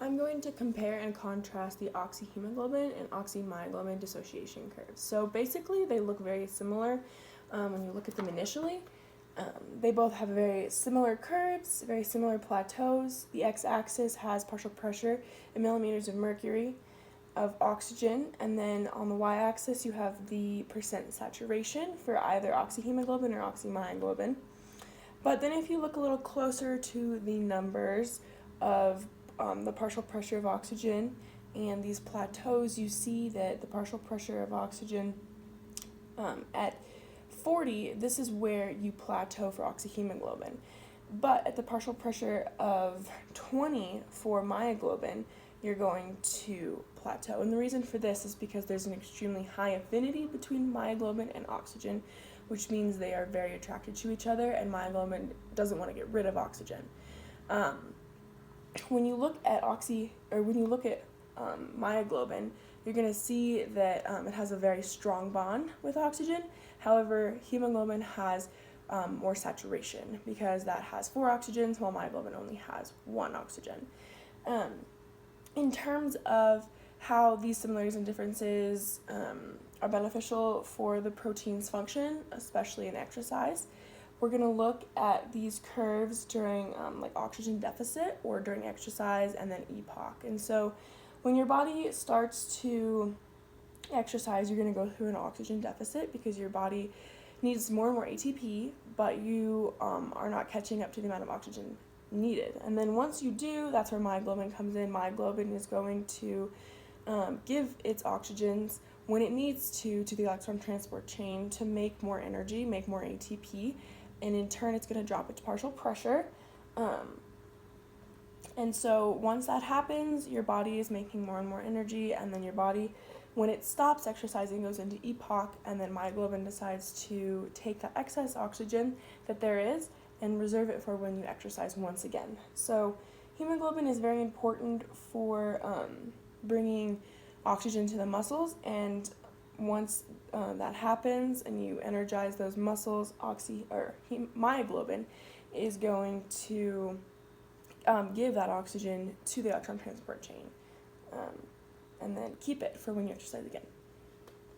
I'm going to compare and contrast the oxyhemoglobin and oxymyoglobin dissociation curves. So basically they look very similar when you look at them initially. They both have very similar curves, very similar plateaus. The x-axis has partial pressure in millimeters of mercury of oxygen, and then on the y-axis you have the percent saturation for either oxyhemoglobin or oxymyoglobin. But then if you look a little closer to the numbers of the partial pressure of oxygen and these plateaus, you see that the partial pressure of oxygen at 40, this is where you plateau for oxyhemoglobin. But at the partial pressure of 20 for myoglobin, you're going to plateau. And the reason for this is because there's an extremely high affinity between myoglobin and oxygen, which means they are very attracted to each other, and myoglobin doesn't want to get rid of oxygen. When you look at myoglobin, you're going to see that it has a very strong bond with oxygen. However, hemoglobin has more saturation because that has 4 oxygens, while myoglobin only has 1 oxygen. In terms of how these similarities and differences are beneficial for the protein's function, especially in exercise, we're going to look at these curves during like oxygen deficit or during exercise, and then EPOC. And so when your body starts to exercise, you're going to go through an oxygen deficit because your body needs more and more ATP, but you are not catching up to the amount of oxygen needed. And then once you do, that's where myoglobin comes in. Myoglobin is going to give its oxygens when it needs to the electron transport chain to make more energy, make more ATP, and in turn it's going to drop its partial pressure. And so once that happens, your body is making more and more energy, and then your body, when it stops exercising, goes into EPOC, and then myoglobin decides to take that excess oxygen that there is and reserve it for when you exercise once again. So hemoglobin is very important for bringing oxygen to the muscles, and once that happens and you energize those muscles, myoglobin is going to give that oxygen to the electron transport chain and then keep it for when you exercise again.